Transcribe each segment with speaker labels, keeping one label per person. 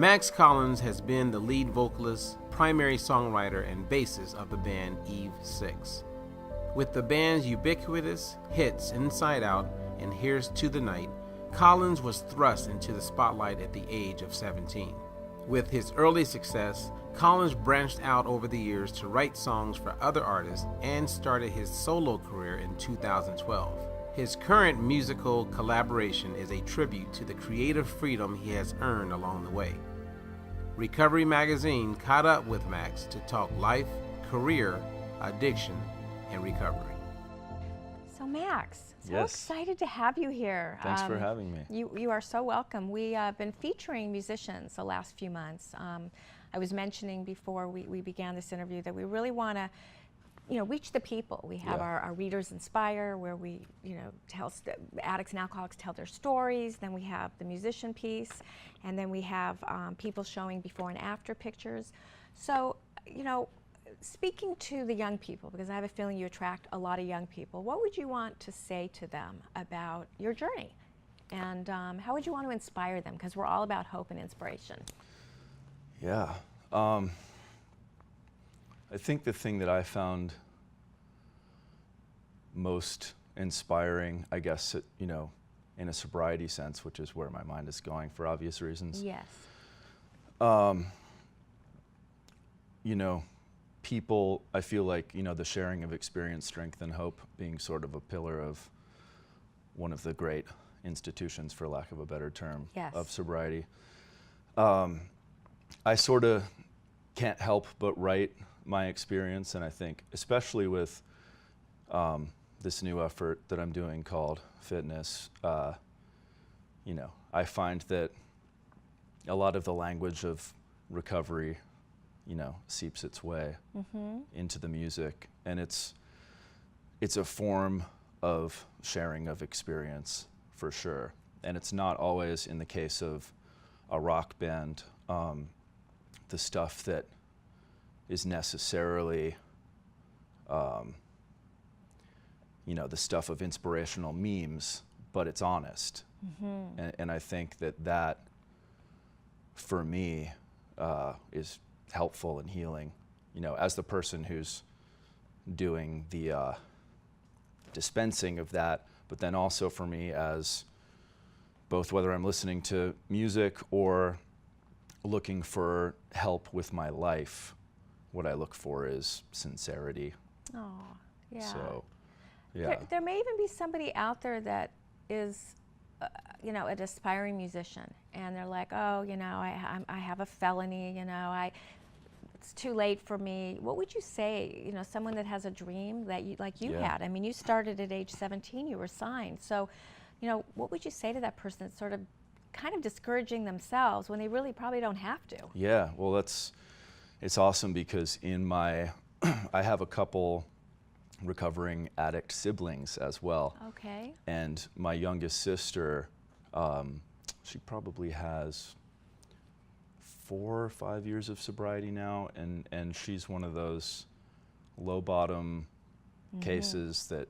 Speaker 1: Max Collins has been the lead vocalist, primary songwriter, and bassist of the band Eve 6. With the band's ubiquitous hits Inside Out and Here's to the Night, Collins was thrust into the spotlight at the age of 17. With his early success, Collins branched out over the years to write songs for other artists and started his solo career in 2012. His current musical collaboration is a tribute to the creative freedom he has earned along the way. Recovery Magazine caught up with Max to talk life, career, addiction, and recovery.
Speaker 2: So Max, so
Speaker 3: Yes.
Speaker 2: excited to have you here.
Speaker 3: Thanks for having me.
Speaker 2: You are so welcome. We have been featuring musicians the last few months. I was mentioning before we began this interview that we really want to reach the people. We have our Readers Inspire, where we, tell addicts and alcoholics tell their stories. Then we have the musician piece, and then we have people showing before and after pictures. So, speaking to the young people, because I have a feeling you attract a lot of young people, what would you want to say to them about your journey? And how would you want to inspire them? Because we're all about hope and inspiration.
Speaker 3: Yeah. I think the thing that I found most inspiring, I guess, in a sobriety sense, which is where my mind is going for obvious reasons.
Speaker 2: Yes.
Speaker 3: People, I feel like, the sharing of experience, strength, and hope being sort of a pillar of one of the great institutions, for lack of a better term,
Speaker 2: Yes.
Speaker 3: of sobriety. I sort of can't help but write my experience, and I think especially with this new effort that I'm doing called Fitness, I find that a lot of the language of recovery, seeps its way into the music, and it's a form of sharing of experience for sure. And it's not always, in the case of a rock band, the stuff that is necessarily, the stuff of inspirational memes, but it's honest. And I think that for me, is helpful and healing, as the person who's doing the dispensing of that, but then also for me as both whether I'm listening to music or looking for help with my life, what I look for is sincerity.
Speaker 2: Oh, yeah.
Speaker 3: So, yeah.
Speaker 2: There may even be somebody out there that is, an aspiring musician, and they're like, oh, I have a felony, it's too late for me. What would you say, someone that has a dream that you had? I mean, you started at age 17, you were signed. So, what would you say to that person that's sort of kind of discouraging themselves when they really probably don't have to?
Speaker 3: Yeah, well, it's awesome because I have a couple recovering addict siblings as well.
Speaker 2: Okay.
Speaker 3: And my youngest sister, she probably has 4 or 5 years of sobriety now, and she's one of those low bottom cases that,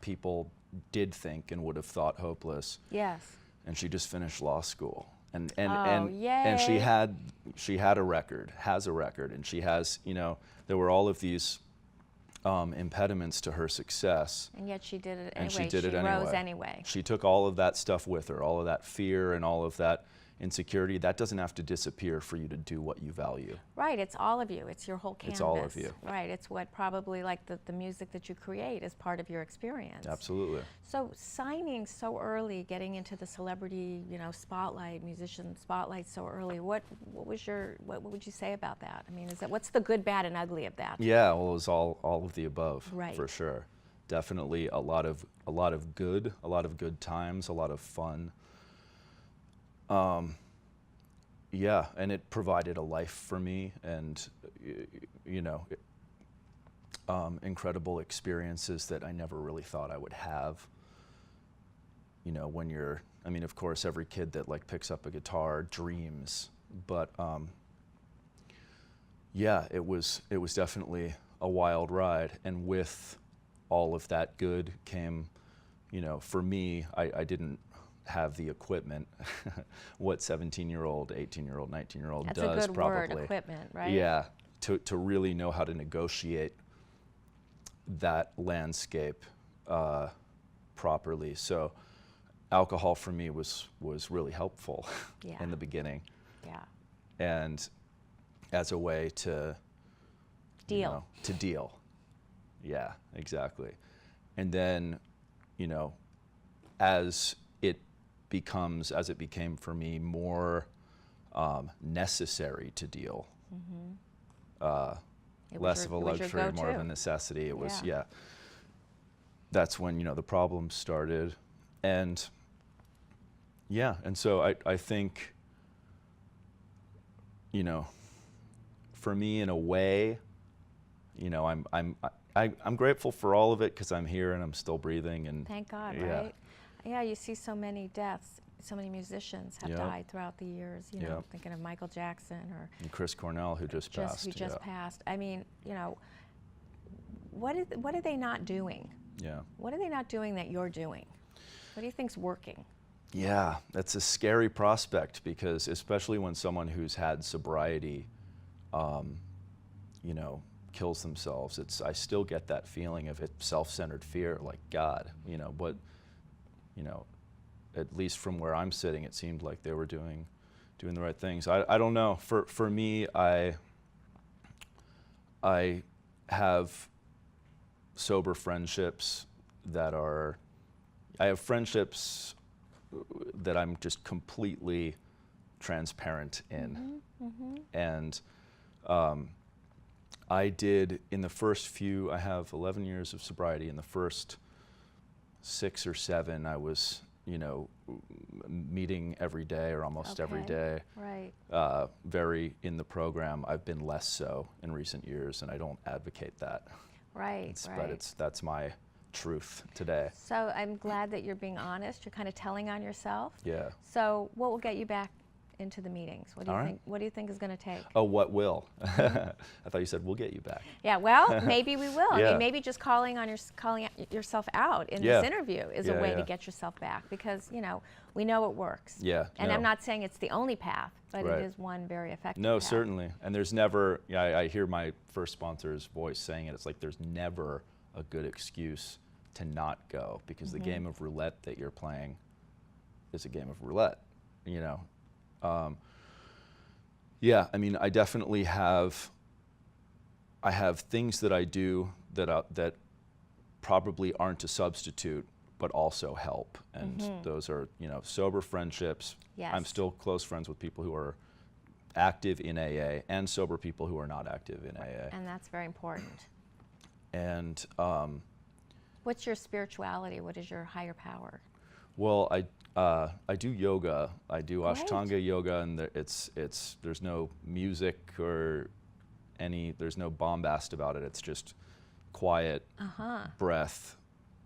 Speaker 3: people did think and would have thought hopeless.
Speaker 2: Yes.
Speaker 3: And she just finished law school. And
Speaker 2: yay.
Speaker 3: she had a record, has a record, and she has, there were all of these impediments to her success.
Speaker 2: And yet she did it anyway.
Speaker 3: And she did it anyway.
Speaker 2: Rose anyway.
Speaker 3: She took all of that stuff with her, all of that fear and all of that insecurity. That doesn't have to disappear for you to do what you value.
Speaker 2: Right, it's all of you. It's your whole canvas.
Speaker 3: It's all of you.
Speaker 2: Right, it's what probably like the music that you create is part of your experience.
Speaker 3: Absolutely.
Speaker 2: So signing so early, getting into the celebrity, spotlight, musician spotlight so early, what would you say about that? I mean, what's the good, bad, and ugly of that?
Speaker 3: Yeah, well, it was all of the above,
Speaker 2: right.
Speaker 3: For sure. Definitely a lot of good times, a lot of fun. Yeah, and it provided a life for me, and incredible experiences that I never really thought I would have. When of course, every kid that picks up a guitar dreams, but yeah, it was definitely a wild ride, and with all of that good came, for me, I didn't have the equipment, what 17-year-old, 18-year-old, 19-year-old does
Speaker 2: That's a good
Speaker 3: probably.
Speaker 2: word, equipment, right?
Speaker 3: Yeah, to really know how to negotiate that landscape properly. So alcohol for me was really helpful in the beginning.
Speaker 2: Yeah.
Speaker 3: And as a way to
Speaker 2: Deal.
Speaker 3: To deal. Yeah, exactly. And then, as it became for me more necessary to deal, less of a luxury, more of a necessity. It was, that's when, the problems started. And and so I think, for me, in a way, I'm grateful for all of it because I'm here and I'm still breathing. And
Speaker 2: thank God, right? Yeah, you see so many deaths. So many musicians have died throughout the years. Thinking of Michael Jackson and
Speaker 3: Chris Cornell, who just passed.
Speaker 2: Who just passed. I mean, what are they not doing?
Speaker 3: Yeah.
Speaker 2: What are they not doing that you're doing? What do you think's working?
Speaker 3: Yeah, that's a scary prospect because especially when someone who's had sobriety, kills themselves, I still get that feeling of it, self-centered fear, like God, at least from where I'm sitting, it seemed like they were doing the right things. I don't know. For me, I have sober friendships I have friendships that I'm just completely transparent in. And I did, in the first few, I have 11 years of sobriety. In the first 6 or 7, I was, meeting every day or almost every day.
Speaker 2: Right.
Speaker 3: Very in the program. I've been less so in recent years, and I don't advocate that.
Speaker 2: Right,
Speaker 3: But that's my truth today.
Speaker 2: So I'm glad that you're being honest. You're kind of telling on yourself.
Speaker 3: Yeah.
Speaker 2: So what will get you back into the meetings? What do you think? What do you think is going to take?
Speaker 3: Oh, what will? I thought you said we'll get you back.
Speaker 2: Yeah. Well, maybe we will.
Speaker 3: Yeah.
Speaker 2: I mean, maybe just calling yourself out in this interview is a way to
Speaker 3: yeah.
Speaker 2: get yourself back because we know it works.
Speaker 3: Yeah.
Speaker 2: And I'm not saying it's the only path, but
Speaker 3: Right.
Speaker 2: it is one very effective
Speaker 3: No,
Speaker 2: path.
Speaker 3: certainly. And there's never. I hear my first sponsor's voice saying it. It's like there's never a good excuse to not go because the game of roulette that you're playing is a game of roulette. Yeah, I mean, I definitely have. I have things that I do that probably aren't a substitute, but also help, and those are sober friendships.
Speaker 2: Yes.
Speaker 3: I'm still close friends with people who are active in AA and sober people who are not active in AA.
Speaker 2: And that's very important.
Speaker 3: And
Speaker 2: What's your spirituality? What is your higher power?
Speaker 3: well, I do yoga. I do
Speaker 2: Great.
Speaker 3: Ashtanga yoga, and there's no music or there's no bombast about it. It's just quiet breath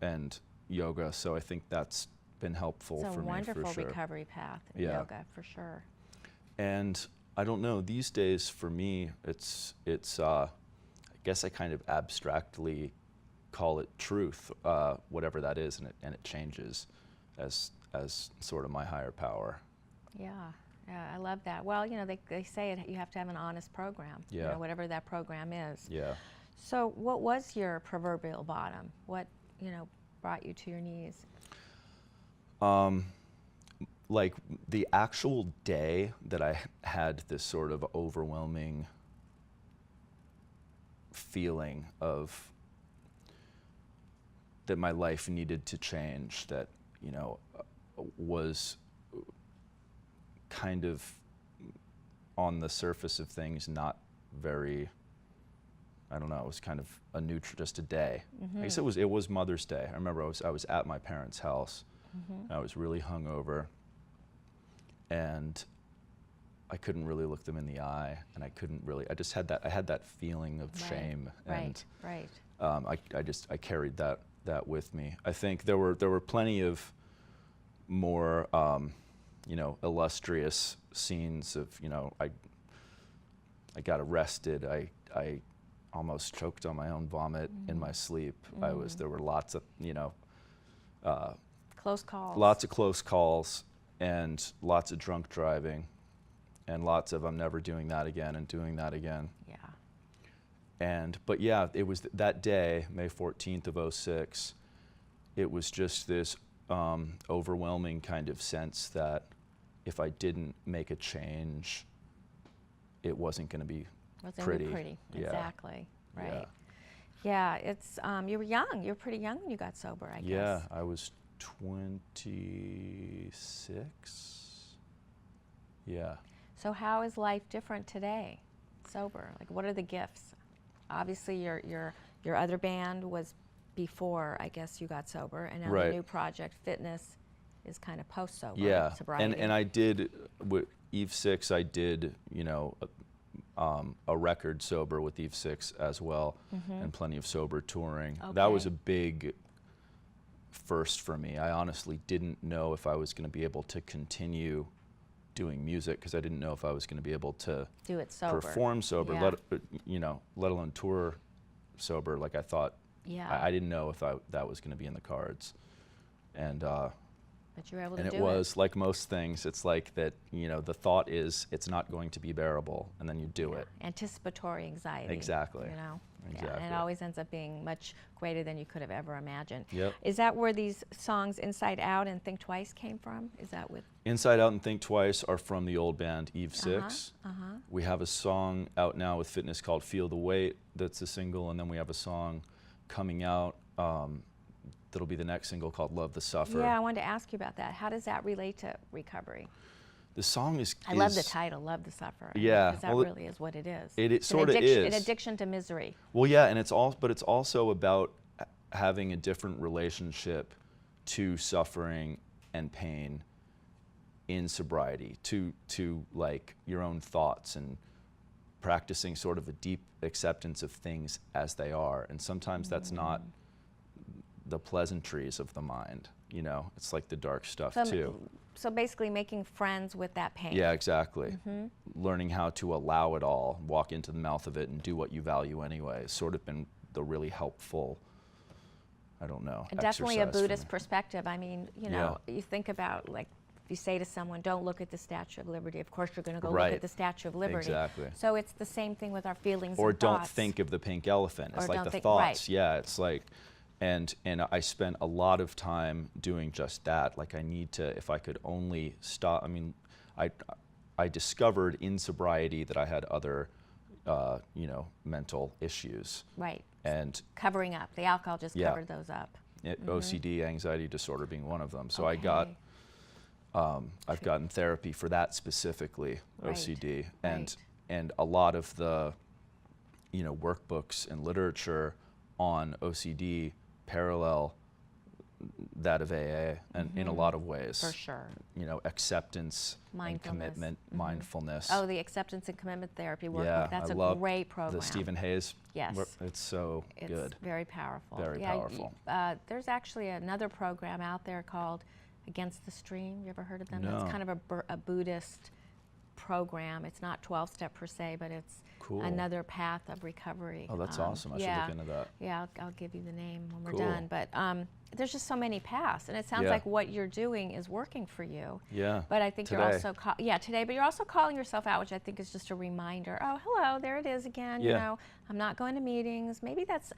Speaker 3: and yoga. So I think that's been helpful
Speaker 2: It's a
Speaker 3: for me
Speaker 2: wonderful
Speaker 3: for sure.
Speaker 2: recovery path,
Speaker 3: Yeah.
Speaker 2: yoga, for sure.
Speaker 3: And I don't know, these days for me, it's I guess I kind of abstractly call it truth, whatever that is, and it changes as sort of my higher power.
Speaker 2: Yeah, I love that. Well, they say you have to have an honest program,
Speaker 3: Yeah.
Speaker 2: Whatever that program is.
Speaker 3: Yeah.
Speaker 2: So what was your proverbial bottom? What, brought you to your knees?
Speaker 3: Like the actual day that I had this sort of overwhelming feeling of that my life needed to change, that, was kind of on the surface of things not very, I don't know, it was kind of a neutral, just a day. I guess it was Mother's Day. I remember I was at my parents' house. I was really hungover, and I couldn't really look them in the eye, and I just had that feeling of shame, and
Speaker 2: Right.
Speaker 3: I carried that with me. I think there were plenty of more illustrious scenes of I got arrested. I almost choked on my own vomit in my sleep. There were lots of
Speaker 2: Close calls.
Speaker 3: Lots of close calls and lots of drunk driving and lots of I'm never doing that again and doing that again.
Speaker 2: Yeah.
Speaker 3: But yeah, it was that day, May 14th of 06, it was just this overwhelming kind of sense that if I didn't make a change, it wasn't going to be pretty. Yeah.
Speaker 2: Exactly. Right. Yeah. It's you were young. You were pretty young when you got sober, I guess.
Speaker 3: Yeah, I was 26. Yeah.
Speaker 2: So how is life different today, sober? Like, what are the gifts? Obviously, your other band was before, I guess, you got sober, and now
Speaker 3: Right.
Speaker 2: the new project, Fitness, is kind of post-sober.
Speaker 3: Yeah,
Speaker 2: sobriety.
Speaker 3: and I did with Eve 6. I did a record sober with Eve 6 as well, and plenty of sober touring. That was a big first for me. I honestly didn't know if I was going to be able to continue doing music because I didn't know if I was going to be able to
Speaker 2: do it sober,
Speaker 3: perform sober, let alone tour sober. Like I thought, I didn't know if that was going to be in the cards, and
Speaker 2: but you were able to do it.
Speaker 3: And it was like most things. It's like that. The thought is it's not going to be bearable, and then you do it.
Speaker 2: Anticipatory anxiety.
Speaker 3: Exactly.
Speaker 2: Yeah, and it always ends up being much greater than you could have ever imagined.
Speaker 3: Yep.
Speaker 2: Is that where these songs Inside Out and Think Twice came from? Is that with
Speaker 3: Inside Out and Think Twice are from the old band Eve 6. We have a song out now with Fitness called Feel the Weight. That's a single, and then we have a song coming out that'll be the next single called Love the Suffer.
Speaker 2: Yeah, I wanted to ask you about that. How does that relate to recovery?
Speaker 3: The song is...
Speaker 2: I love the title, Love the Suffer.
Speaker 3: Yeah.
Speaker 2: Because that really is what it is.
Speaker 3: It sort of is.
Speaker 2: An addiction to misery.
Speaker 3: Well, yeah, and it's also about having a different relationship to suffering and pain in sobriety, to like your own thoughts and practicing sort of a deep acceptance of things as they are. And sometimes that's not the pleasantries of the mind, it's like the dark stuff too.
Speaker 2: So basically making friends with that pain.
Speaker 3: Yeah, exactly. Learning how to allow it all, walk into the mouth of it and do what you value anyway has sort of been the really helpful,
Speaker 2: Definitely a
Speaker 3: exercise
Speaker 2: Buddhist perspective. I mean, you think about, like, if you say to someone, don't look at the Statue of Liberty, of course you're going to go look at the Statue of Liberty.
Speaker 3: Exactly.
Speaker 2: So it's the same thing with our feelings
Speaker 3: or
Speaker 2: and
Speaker 3: don't
Speaker 2: thoughts.
Speaker 3: think of the pink elephant. It's
Speaker 2: Or
Speaker 3: like
Speaker 2: don't
Speaker 3: the
Speaker 2: think-
Speaker 3: thoughts.
Speaker 2: right.
Speaker 3: Yeah, it's like, and I spent a lot of time doing just that. Like I need to, if I could only stop. I mean, I discovered in sobriety that I had other, mental issues.
Speaker 2: Right.
Speaker 3: And
Speaker 2: Covering up. The alcohol just covered those up.
Speaker 3: OCD, anxiety disorder being one of them. So I've gotten therapy for that specifically, OCD, and a lot of the, workbooks and literature on OCD parallel that of AA, and in a lot of ways.
Speaker 2: For sure.
Speaker 3: Acceptance, and commitment, mindfulness.
Speaker 2: Oh, the acceptance and commitment therapy work.
Speaker 3: Yeah,
Speaker 2: That's
Speaker 3: I
Speaker 2: a
Speaker 3: love
Speaker 2: great program.
Speaker 3: the Stephen Hayes.
Speaker 2: Yes.
Speaker 3: It's so good.
Speaker 2: It's very powerful.
Speaker 3: Very powerful.
Speaker 2: There's actually another program out there called Against the Stream. You ever heard of them?
Speaker 3: No.
Speaker 2: It's kind of a Buddhist program. It's not 12-step per se, but it's
Speaker 3: Cool.
Speaker 2: another path of recovery.
Speaker 3: Oh, that's awesome. I should look into that.
Speaker 2: Yeah, I'll give you the name when we're
Speaker 3: Cool.
Speaker 2: done. But there's just so many paths, and it sounds like what you're doing is working for you.
Speaker 3: Yeah.
Speaker 2: But I think
Speaker 3: today.
Speaker 2: you're also today. But you're also calling yourself out, which I think is just a reminder. Oh, hello, there it is again.
Speaker 3: Yeah.
Speaker 2: I'm not going to meetings. Maybe that's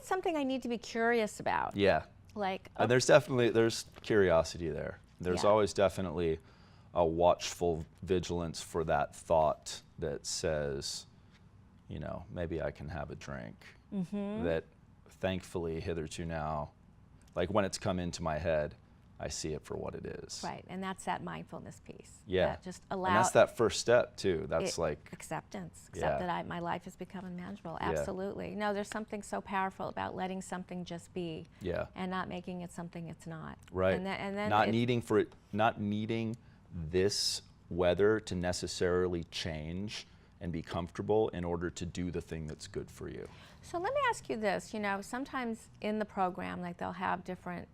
Speaker 2: something I need to be curious about.
Speaker 3: Yeah.
Speaker 2: Like
Speaker 3: there's curiosity there. There's
Speaker 2: Yeah.
Speaker 3: always definitely a watchful vigilance for that thought that says, maybe I can have a drink. That thankfully hitherto now, like when it's come into my head, I see it for what it is.
Speaker 2: right, and that's that mindfulness piece.
Speaker 3: Yeah.
Speaker 2: That just allow.
Speaker 3: And that's that first step too. That's like
Speaker 2: acceptance. Accept that my life has become unmanageable. Absolutely. No, there's something so powerful about letting something just be.
Speaker 3: Yeah.
Speaker 2: And not making it something it's not.
Speaker 3: Right.
Speaker 2: And then
Speaker 3: not needing this weather to necessarily change and be comfortable in order to do the thing that's good for you.
Speaker 2: So let me ask you this. Sometimes in the program, like they'll have different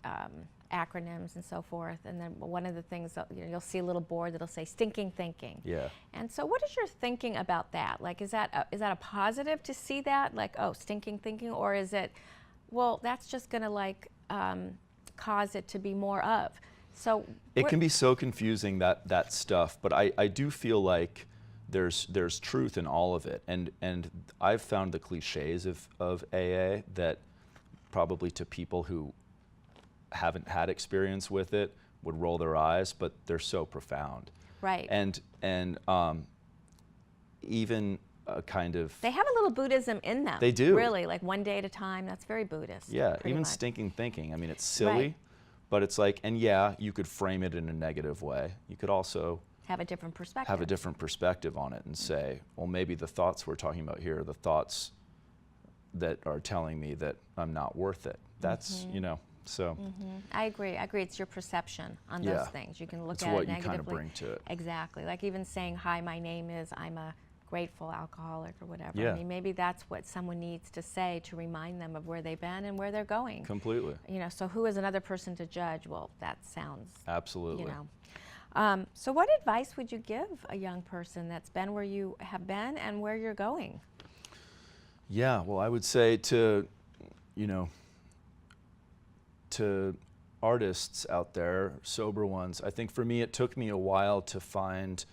Speaker 2: acronyms and so forth, and then one of the things that, you'll see a little board that'll say stinking thinking.
Speaker 3: Yeah.
Speaker 2: And so what is your thinking about that? Like, is that a positive to see that, like, oh, stinking thinking, or is it, well, that's just going to cause it to be more of. So
Speaker 3: it can be so confusing, that stuff, but I do feel like there's truth in all of it, and I've found the cliches of AA that probably to people who haven't had experience with it would roll their eyes, but they're so profound.
Speaker 2: Right.
Speaker 3: And even a kind of...
Speaker 2: They have a little Buddhism in them.
Speaker 3: They do.
Speaker 2: Really, like one day at a time. That's very Buddhist.
Speaker 3: Yeah, even
Speaker 2: much.
Speaker 3: stinking thinking. I mean, it's silly,
Speaker 2: Right.
Speaker 3: but it's like, and yeah, you could frame it in a negative way. You could also
Speaker 2: have a different perspective.
Speaker 3: Have a different perspective on it and say, well, maybe the thoughts we're talking about here are the thoughts that are telling me that I'm not worth it. That's, you know, so.
Speaker 2: I agree. It's your perception on those things. You can look at it
Speaker 3: what
Speaker 2: negatively.
Speaker 3: you kind of bring to it.
Speaker 2: Exactly. Like even saying, hi, my name is, I'm a grateful alcoholic or whatever.
Speaker 3: Yeah.
Speaker 2: I mean, maybe that's what someone needs to say to remind them of where they've been and where they're going.
Speaker 3: Completely.
Speaker 2: You know, so who is another person to judge? Well, that sounds,
Speaker 3: Absolutely.
Speaker 2: you know. So what advice would you give a young person that's been where you have been and where you're going?
Speaker 3: Yeah, well, I would say to, you know, to artists out there, sober ones, I think for me it took me a while to find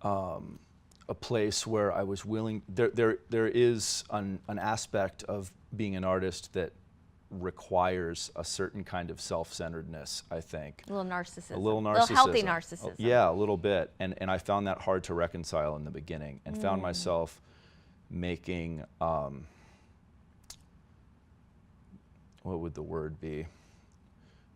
Speaker 3: a place where I was willing, there is an aspect of being an artist that requires a certain kind of self-centeredness, I think.
Speaker 2: A little narcissism.
Speaker 3: A little narcissism.
Speaker 2: A little healthy narcissism.
Speaker 3: Yeah, a little bit. And I found that hard to reconcile in the beginning, and found myself making, what would the word be?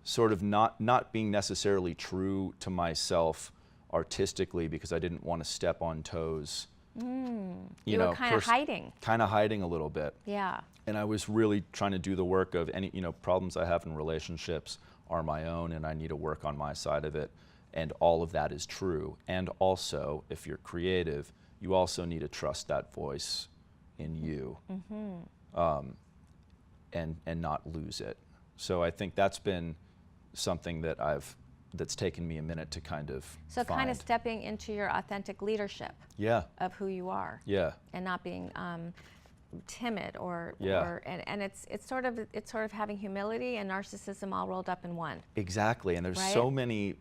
Speaker 3: Sort of not being necessarily true to myself artistically, because I didn't want to step on toes.
Speaker 2: You were kind of hiding.
Speaker 3: Kind of hiding a little bit.
Speaker 2: Yeah.
Speaker 3: And I was really trying to do the work of any, you know, problems I have in relationships are my own, and I need to work on my side of it. And all of that is true. And also, if you're creative, you also need to trust that voice in you, and not lose it. So I think that's been something that that's taken me a minute to kind of find.
Speaker 2: Kind of stepping into your authentic leadership.
Speaker 3: Yeah.
Speaker 2: Of who you are.
Speaker 3: Yeah.
Speaker 2: And not being timid or it's sort of having humility and narcissism all rolled up in one.
Speaker 3: Exactly. And there's
Speaker 2: right?
Speaker 3: so many,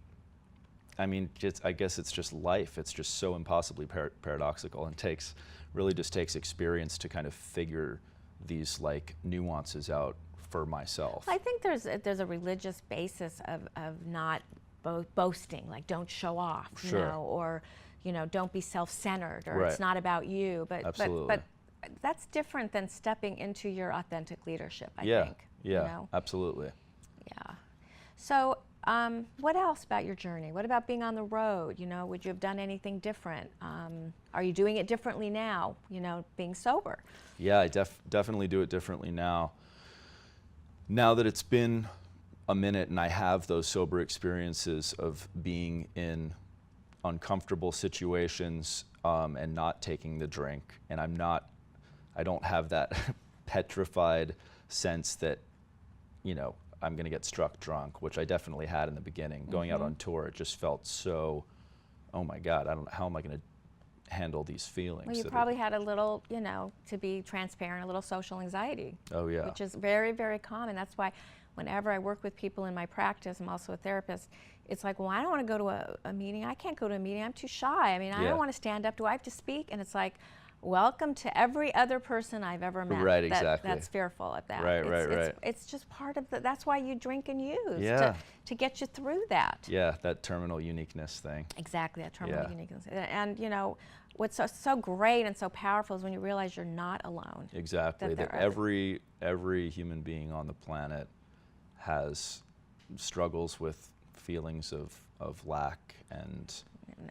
Speaker 3: I mean, I guess it's just life. It's just so impossibly paradoxical, and really just takes experience to kind of figure these like nuances out for myself.
Speaker 2: I think there's a religious basis of not boasting, like don't show off, you know, or you know, don't be self-centered, or it's not about you. But that's different than stepping into your authentic leadership, I think.
Speaker 3: Yeah,
Speaker 2: you know?
Speaker 3: Absolutely.
Speaker 2: Yeah. So what else about your journey? What about being on the road? You know, would you have done anything different? Are you doing it differently now, you know, being sober?
Speaker 3: Yeah, I definitely do it differently now. Now that it's been a minute and I have those sober experiences of being in uncomfortable situations and not taking the drink, and I don't have that petrified sense that, you know, I'm going to get struck drunk, which I definitely had in the beginning. Going out on tour, it just felt so, oh my God, how am I going to handle these feelings?
Speaker 2: Well, you probably had a little, you know, to be transparent, a little social anxiety.
Speaker 3: Oh yeah.
Speaker 2: Which is very, very common. That's why whenever I work with people in my practice, I'm also a therapist, it's like, well, I don't want to go to a meeting. I can't go to a meeting. I'm too shy. I mean, I don't want to stand up. Do I have to speak? And it's like, welcome to every other person I've ever met.
Speaker 3: Right, exactly.
Speaker 2: That's fearful of that.
Speaker 3: Right.
Speaker 2: It's just part of that's why you drink and use, to get you through that.
Speaker 3: Yeah, that terminal uniqueness thing.
Speaker 2: Exactly, that terminal uniqueness. And you know, what's so great and so powerful is when you realize you're not alone.
Speaker 3: Exactly, that every human being on the planet has struggles with feelings of lack and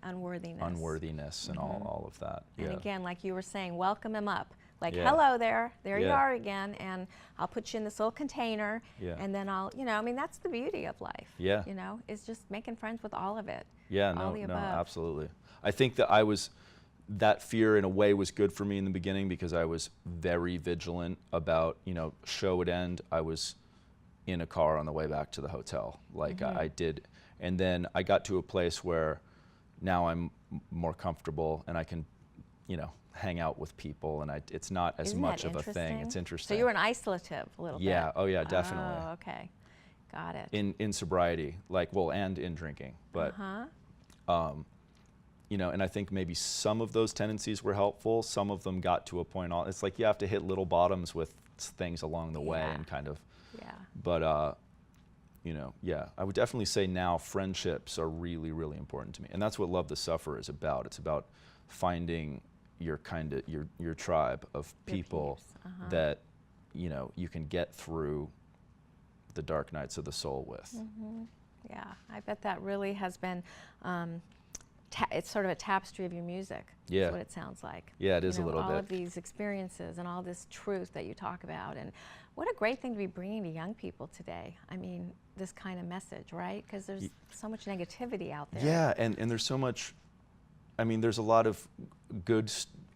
Speaker 3: unworthiness and all of that.
Speaker 2: And again, like you were saying, welcome him up. Like,
Speaker 3: Yeah.
Speaker 2: hello there you are again, and I'll put you in this little container, and then I'll, you know, I mean, that's the beauty of life.
Speaker 3: Yeah.
Speaker 2: You know, is just making friends with all of it.
Speaker 3: Yeah,
Speaker 2: all
Speaker 3: no,
Speaker 2: the above.
Speaker 3: absolutely. I think that that fear in a way was good for me in the beginning because I was very vigilant about, you know, show would end, I was in a car on the way back to the hotel. Like I did, and then I got to a place where now I'm more comfortable and I can, you know, hang out with people, and it's not as much of a thing. It's interesting.
Speaker 2: So you were an isolative a little bit.
Speaker 3: Yeah. Oh yeah, definitely.
Speaker 2: Oh, okay. Got it.
Speaker 3: in sobriety, like, well, and in drinking, but you know, and I think maybe some of those tendencies were helpful. Some of them got to a point. It's like you have to hit little bottoms with things along the way, and kind of.
Speaker 2: Yeah.
Speaker 3: But you know, yeah, I would definitely say now friendships are really, really important to me, and that's what Love to Suffer is about. It's about finding your kind of your tribe of people that, you know, you can get through the dark nights of the soul with.
Speaker 2: Yeah, I bet that really has been. It's sort of a tapestry of your music.
Speaker 3: Yeah.
Speaker 2: Is what it sounds like.
Speaker 3: Yeah, it is
Speaker 2: you know,
Speaker 3: a little
Speaker 2: all
Speaker 3: bit.
Speaker 2: All of these experiences and all this truth that you talk about, and what a great thing to be bringing to young people today. I mean, this kind of message, right? Because there's so much negativity out there.
Speaker 3: Yeah, and there's so much. I mean, there's a lot of good,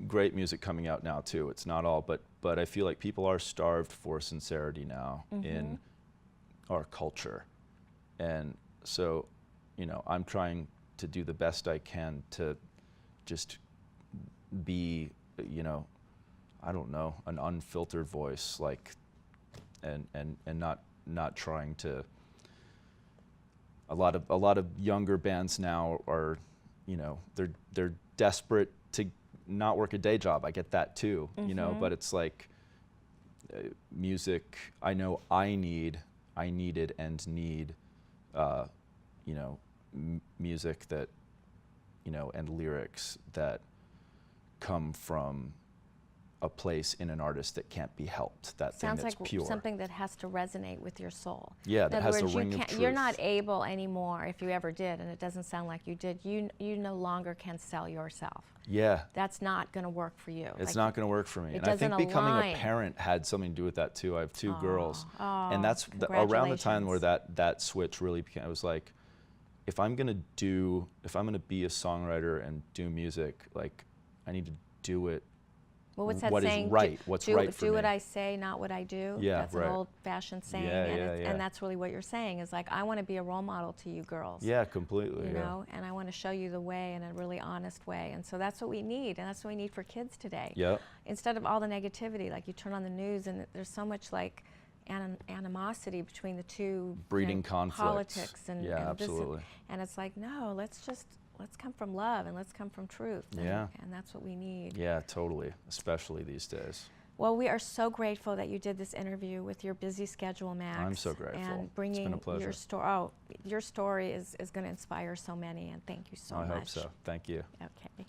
Speaker 3: great music coming out now too. It's not all, but I feel like people are starved for sincerity now in our culture, and so, you know, I'm trying to do the best I can to just be, you know, I don't know, an unfiltered voice, like, and not trying to. A lot of younger bands now are, you know, they're desperate to not work a day job. I get that too, you know, but it's like music. I know I needed and need, you know, music that, you know, and lyrics that come from a place in an artist that can't be helped. That
Speaker 2: Sounds
Speaker 3: thing that's
Speaker 2: like
Speaker 3: pure.
Speaker 2: something that has to resonate with your soul.
Speaker 3: Yeah, that has a
Speaker 2: words,
Speaker 3: ring of truth.
Speaker 2: You're not able anymore, if you ever did, and it doesn't sound like you did. You no longer can sell yourself.
Speaker 3: Yeah.
Speaker 2: That's not going to work for you.
Speaker 3: It's not going to work for me.
Speaker 2: It
Speaker 3: And I think
Speaker 2: doesn't
Speaker 3: becoming
Speaker 2: align.
Speaker 3: a parent had something to do with that too. I have two girls. And that's around the time where
Speaker 2: congratulations.
Speaker 3: that switch really became, I was like, if I'm going to be a songwriter and do music, like, I need to do it.
Speaker 2: Well, what's that
Speaker 3: what is
Speaker 2: saying?
Speaker 3: right, what's right for
Speaker 2: do
Speaker 3: me.
Speaker 2: what I say, not what I do.
Speaker 3: Yeah,
Speaker 2: that's
Speaker 3: right.
Speaker 2: an old-fashioned saying,
Speaker 3: Yeah,
Speaker 2: and,
Speaker 3: yeah.
Speaker 2: and that's really what you're saying. Is like, I want to be a role model to you girls.
Speaker 3: Yeah, completely.
Speaker 2: You
Speaker 3: yeah.
Speaker 2: know, and I want to show you the way in a really honest way, and so that's what we need, and that's what we need for kids today.
Speaker 3: Yep.
Speaker 2: Instead of all the negativity, like you turn on the news and there's so much like animosity between the two.
Speaker 3: Breeding conflicts.
Speaker 2: Politics and
Speaker 3: Yeah,
Speaker 2: this
Speaker 3: absolutely.
Speaker 2: and it's like, no, let's come from love and let's come from truth. And,
Speaker 3: Yeah.
Speaker 2: and that's what we need.
Speaker 3: Yeah, totally. Especially these days.
Speaker 2: Well, we are so grateful that you did this interview with your busy schedule, Max.
Speaker 3: I'm so grateful.
Speaker 2: And bringing
Speaker 3: It's been a pleasure.
Speaker 2: your story. Oh, your story is going to inspire so many, and thank you so much.
Speaker 3: I hope so. Thank you.
Speaker 2: Okay.